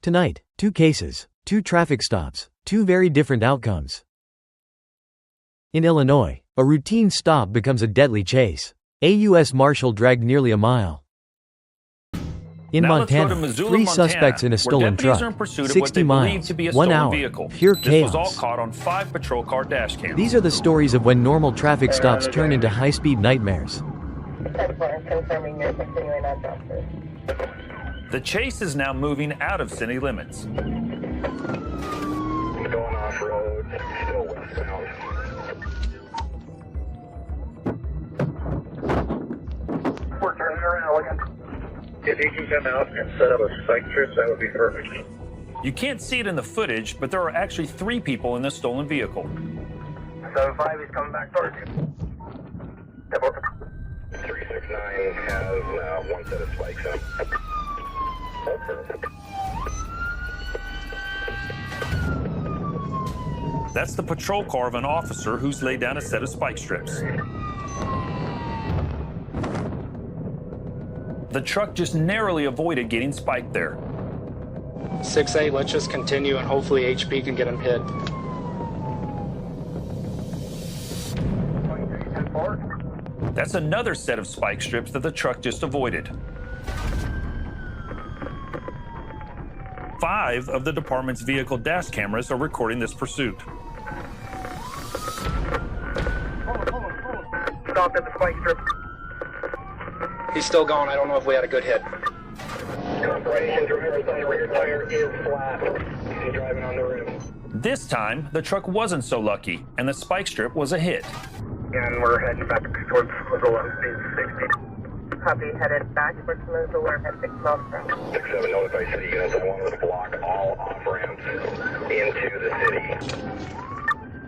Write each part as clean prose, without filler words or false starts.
Tonight, 2 cases, 2 traffic stops, 2 very different outcomes. In Illinois, a routine stop becomes a deadly chase. A U.S. Marshal dragged nearly a mile. In Now Montana, let's go to 3 Missoula, suspects in a stolen truck. 60 miles, 1 hour, pure chaos. This was all caught on 5 patrol car dash cams. These are the stories of when normal traffic stops turn into high-speed nightmares. The chase is now moving out of city limits. Going off-road, still westbound. We're turning around again. If you can come out and set up a spike strip, that would be perfect. You can't see it in the footage, but there are actually 3 people in this stolen vehicle. 7-5 is coming back towards you. 369 has 1 set of spikes up. That's the patrol car of an officer who's laid down a set of spike strips. The truck just narrowly avoided getting spiked there. 6-8, let's just continue and hopefully HP can get him hit. 23-4. That's another set of spike strips that the truck just avoided. 5 of the department's vehicle dash cameras are recording this pursuit. Stopped at the spike strip. He's still going. I don't know if we had a good hit. Operation driver's on the rear tire is flat. He's driving on the rim. This time, the truck wasn't so lucky, and the spike strip was a hit. And we're heading back towards Missoula, speed 60. Copy, headed back towards Missoula at 6 miles per hour. 6-7 notify city units. I want to block all off-ramps into the city.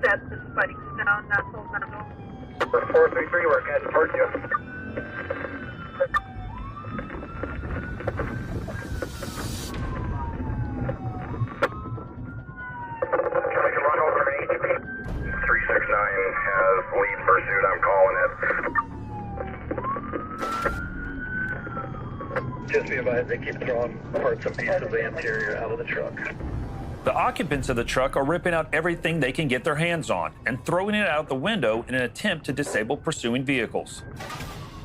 That's the spike down, not so not. 433, we're heading towards you. Can I run over an HP? 369 has lead pursuit. I'm calling it. Just be advised, they keep throwing parts and pieces of the interior out of the truck. The occupants of the truck are ripping out everything they can get their hands on and throwing it out the window in an attempt to disable pursuing vehicles.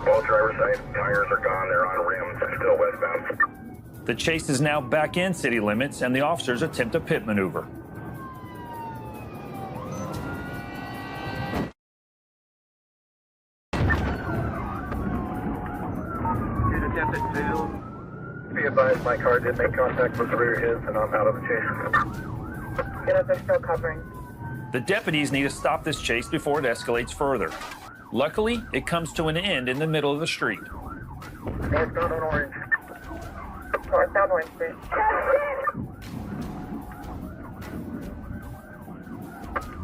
Both driver's side tires are gone. They're on rims. They're still westbound. The chase is now back in city limits, and the officers attempt a pit maneuver. He's attempted to be advised my car did make contact with the rear his, and I'm out of the chase. Units are still covering. The deputies need to stop this chase before it escalates further. Luckily, it comes to an end in the middle of the street. Northbound on Orange. Northbound Orange Street.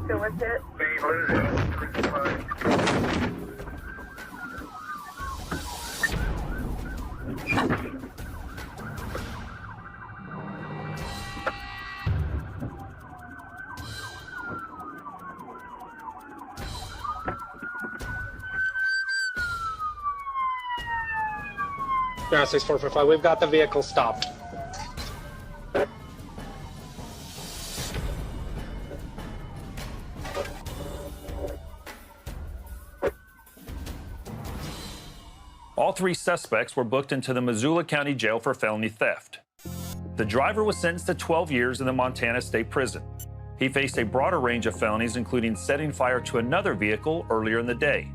Who was hit? Speed losing. 365. Yeah, 6445, we've got the vehicle stopped. All 3 suspects were booked into the Missoula County Jail for felony theft. The driver was sentenced to 12 years in the Montana State Prison. He faced a broader range of felonies, including setting fire to another vehicle earlier in the day.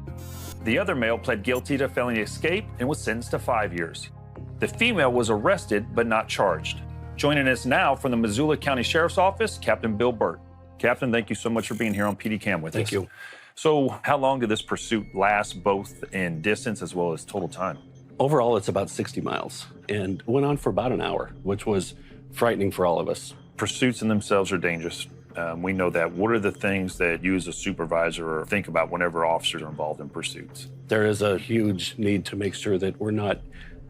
The other male pled guilty to felony escape and was sentenced to 5 years. The female was arrested but not charged. Joining us now from the Missoula County Sheriff's Office, Captain Bill Bert. Captain, thank you so much for being here on PD Cam with us. Thank you. So how long did this pursuit last, both in distance as well as total time? Overall, it's about 60 miles and went on for about an hour, which was frightening for all of us. Pursuits in themselves are dangerous. We know that. What are the things that you as a supervisor think about whenever officers are involved in pursuits? There is a huge need to make sure that we're not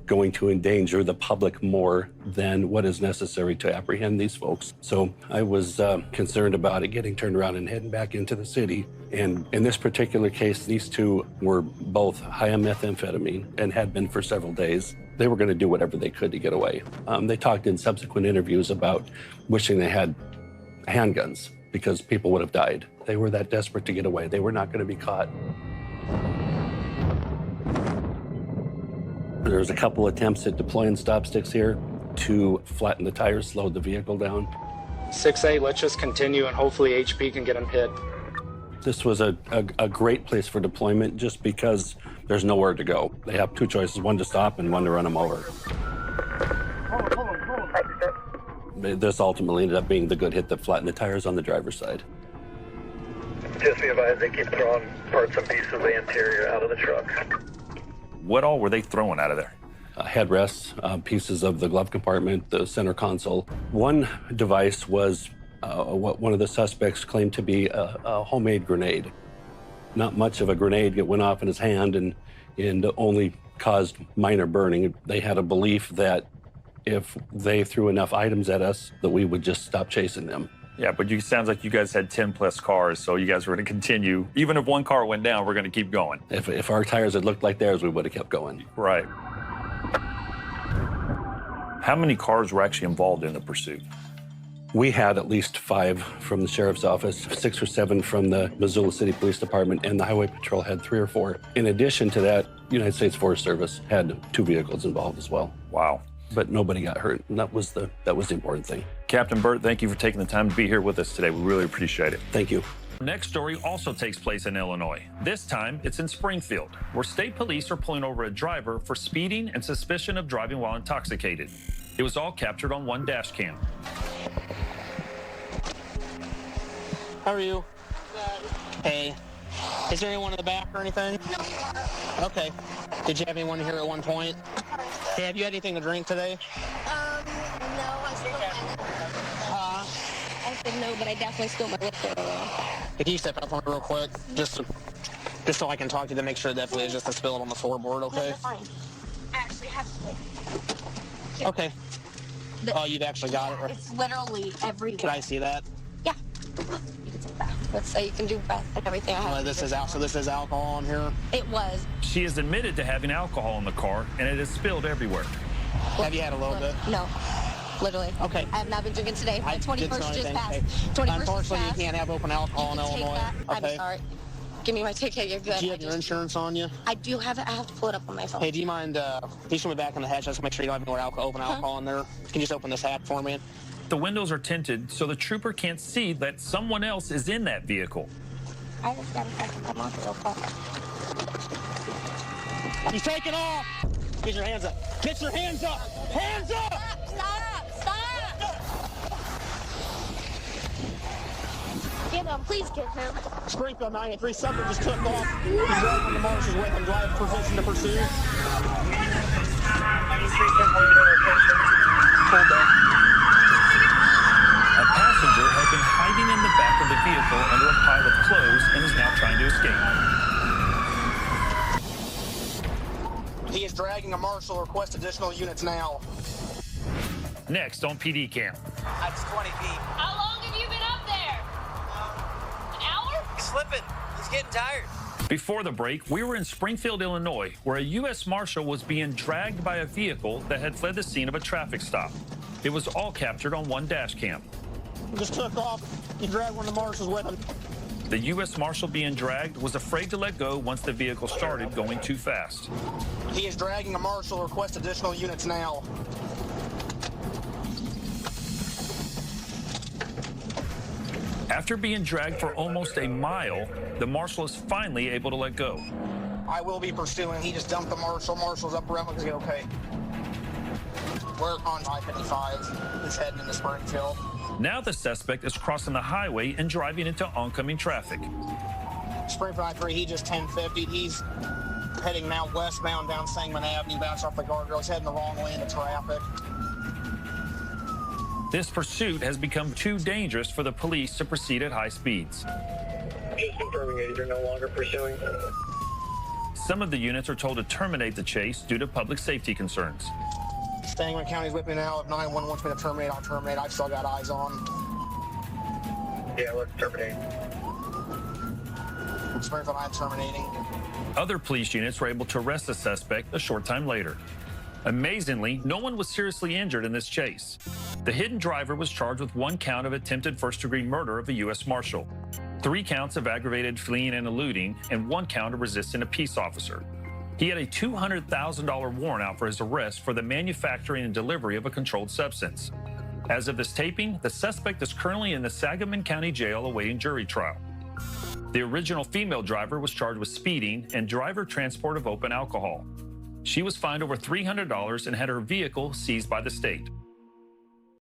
going to endanger the public more than what is necessary to apprehend these folks. So I was concerned about it getting turned around and heading back into the city. And in this particular case, these two were both high on methamphetamine and had been for several days. They were going to do whatever they could to get away. They talked in subsequent interviews about wishing they had handguns because people would have died. They were that desperate to get away. They were not going to be caught. There was a couple attempts at deploying stop sticks here to flatten the tires, slow the vehicle down. 6-8, let's just continue and hopefully HP can get him hit. This was a great place for deployment just because there's nowhere to go. They have two choices, one to stop and one to run them over. This ultimately ended up being the good hit that flattened the tires on the driver's side. Just be advised, they keep throwing parts and pieces of the interior out of the truck. What all were they throwing out of there? Headrests, pieces of the glove compartment, the center console. One device was what one of the suspects claimed to be a homemade grenade. Not much of a grenade. It went off in his hand and only caused minor burning. They had a belief that if they threw enough items at us, that we would just stop chasing them. Yeah, but it sounds like you guys had 10 plus cars, so you guys were going to continue. Even if one car went down, we're going to keep going. If our tires had looked like theirs, we would have kept going. Right. How many cars were actually involved in the pursuit? We had at least 5 from the sheriff's office, 6 or 7 from the Missoula City Police Department, and the Highway Patrol had 3 or 4. In addition to that, United States Forest Service had 2 vehicles involved as well. Wow. But nobody got hurt, and that was the important thing. Captain Bert, thank you for taking the time to be here with us today. We really appreciate it. Thank you. Next story also takes place in Illinois. This time, it's in Springfield, where state police are pulling over a driver for speeding and suspicion of driving while intoxicated. It was all captured on one dash cam. How are you? Good. Hey. Is there anyone in the back or anything? No. Okay. Did you have anyone here at one point? Hey, have you had anything to drink today? No, I spilled my liquor. I said no, but I definitely spilled my liquor around. Can you step up on me real quick? Just so I can talk to you to make sure it definitely is just a spill on the floorboard, okay? No, you're fine. I actually have to. Okay. Oh, you've actually got it? It's literally everywhere. Can I see that? Yeah. You can take that. Let's say you can do breath and everything. So this is alcohol in here? It was. She has admitted to having alcohol in the car, and it has spilled everywhere. Have you had a little bit? No. Literally. Okay. I have not been drinking today. My 21st just passed. Hey, 21st unfortunately, you can't have open alcohol in Illinois. Okay. I'm sorry. Give me my ticket. You're good. Do you have your insurance on you? I do have it. I have to pull it up on my phone. Hey, do you mind, can you show me back in the hatch just to make sure you don't have any more open alcohol in there? Can you just open this hatch for me? The windows are tinted, so the trooper can't see that someone else is in that vehicle. I just got to come off real quick. He's taking off! Get your hands up. Get your hands up! Hands up! Stop! Get him. Please get him. Springfield 93, subject just took off. He's driving the Marshals with him. Drive position to pursue. Hold up. A passenger had been hiding in the back of the vehicle under a pile of clothes and is now trying to escape. He is dragging a Marshal. Request additional units now. Next on PD Cam. That's 20 feet. How long have you been up there? An hour? He's slipping. He's getting tired. Before the break, we were in Springfield, Illinois, where a U.S. Marshal was being dragged by a vehicle that had fled the scene of a traffic stop. It was all captured on one dash cam. Just took off. He dragged one of the Marshals with him. The U.S. Marshal being dragged was afraid to let go once the vehicle started going too fast. He is dragging a Marshal. Request additional units now. After being dragged for almost a mile, the Marshal is finally able to let go. I will be pursuing. He just dumped the Marshal. Marshal's up around. Looks okay. We're on I-55. He's heading into Springfield. Now the suspect is crossing the highway and driving into oncoming traffic. Springfield 93, he just 1050. He's heading now westbound down Sangamon Avenue, bounced off the guardrail. He's heading the wrong way into traffic. This pursuit has become too dangerous for the police to proceed at high speeds. Just confirming that you're no longer pursuing. Some of the units are told to terminate the chase due to public safety concerns. Sangamon County's with me now. If 911 wants me to terminate, I'll terminate. I've still got eyes on. Yeah, let's terminate. Springfield, I'm terminating. Other police units were able to arrest the suspect a short time later. Amazingly, no one was seriously injured in this chase. The hidden driver was charged with 1 count of attempted first-degree murder of a U.S. Marshal, 3 counts of aggravated fleeing and eluding, and 1 count of resisting a peace officer. He had a $200,000 warrant out for his arrest for the manufacturing and delivery of a controlled substance. As of this taping, the suspect is currently in the Sangamon County Jail awaiting jury trial. The original female driver was charged with speeding and driver transport of open alcohol. She was fined over $300 and had her vehicle seized by the state.